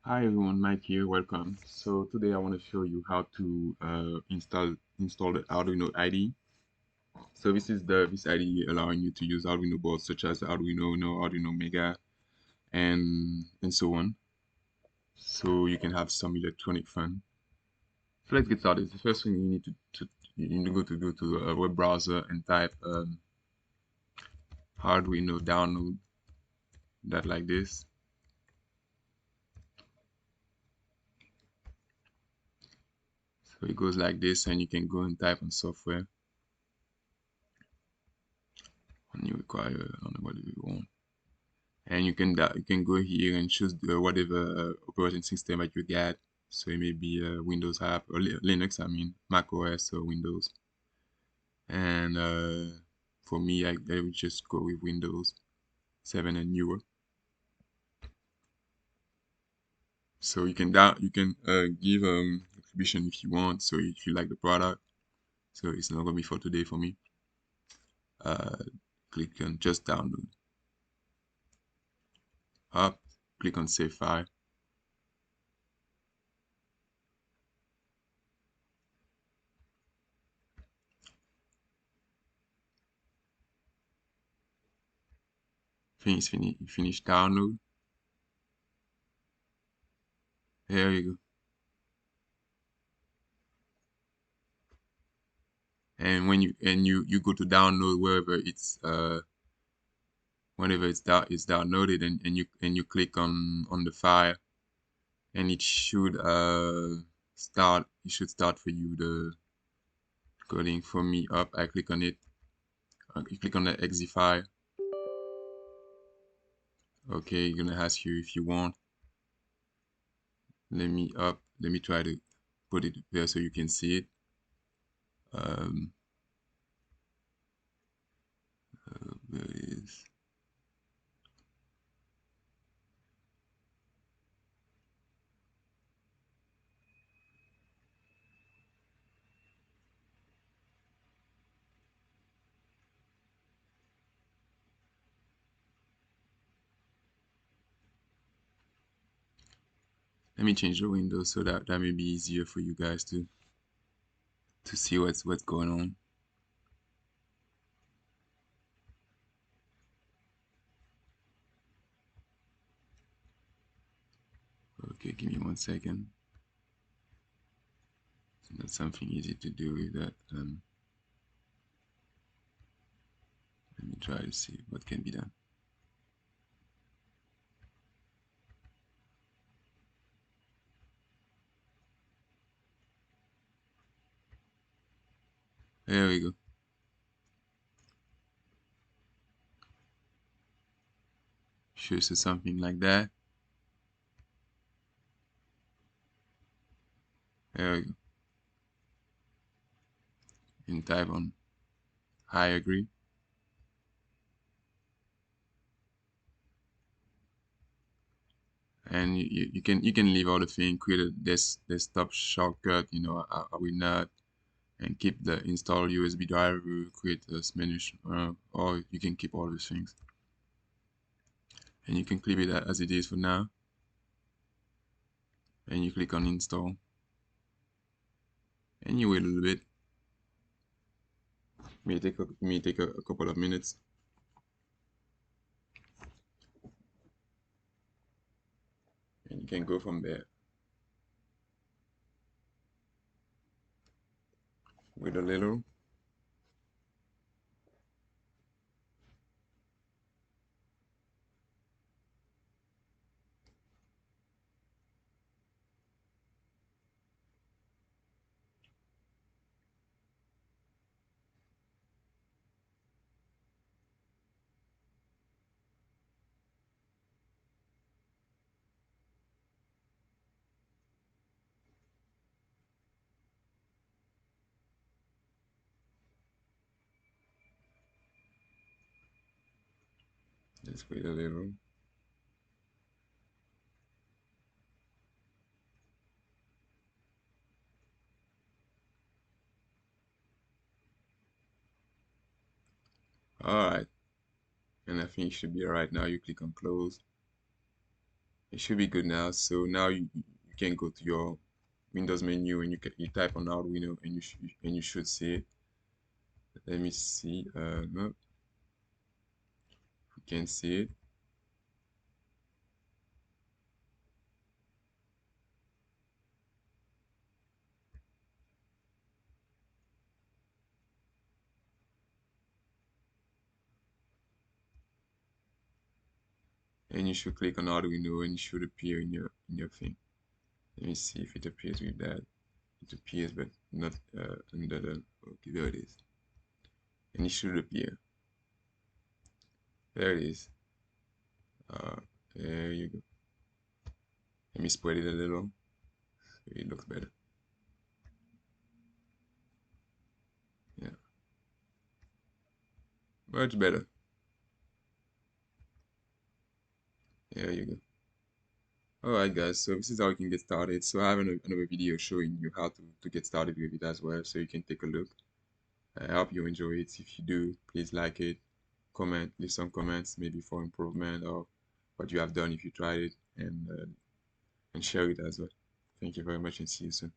Hi everyone, Mike here. Welcome. So today I want to show you how to install the Arduino IDE. So this IDE allowing you to use Arduino boards such as Arduino Uno, Arduino Mega, and so on. So you can have some electronic fun. So let's get started. The first thing you need to go to a web browser and type Arduino download that like this. So it goes like this, and you can go and type on software, and you require I don't know what you want. And you can go here and choose whatever operating system that you get. So it may be a Windows app or Linux, I mean Mac OS or Windows. And for me, I would just go with Windows 7 and newer. So you can give contribution if you want. So if you like the product, so it's not gonna be for today for me. Uh, Click on just download up. Click on save file. Finish download. There you go. And when you go to download whenever it's downloaded, and you click on the file, and it should start for you the coding. For me, up I click on it. You click on the exe file. Okay, you're gonna ask you if you want. Let me try to put it there so you can see it. um there it is. Let me change the window so that may be easier for you guys to see what's going on. Okay, give me 1 second. That's something easy to do with that. Let me try to see what can be done. There we go. Shows us something like that. There we go. And type on I agree. And you can leave all the thing, create a desktop shortcut, I will not, and keep the install USB driver, create a menu, or you can keep all these things. And you can keep it as it is for now. And you click on install. And you wait a little bit. May take a couple of minutes. And you can go from there. With a little. Just wait a little. Alright. And I think it should be alright now. You click on close. It should be good now. So now you can go to your Windows menu and you type on Arduino and you should see it. Let me see. No, you can see it. And you should click on Arduino and it should appear in your thing. Let me see if it appears with that. It appears, but not under the. Okay, there it is. And it should appear. There it is. Uh, there you go. Let me spread it a little. So it looks better. Yeah, much better. There you go. Alright guys, so this is how you can get started. So I have another video showing you how to get started with it as well, so you can take a look. I hope you enjoy it. If you do, please like it, comment, leave some comments maybe for improvement or what you have done if you tried it, and share it as well. Thank you very much and see you soon.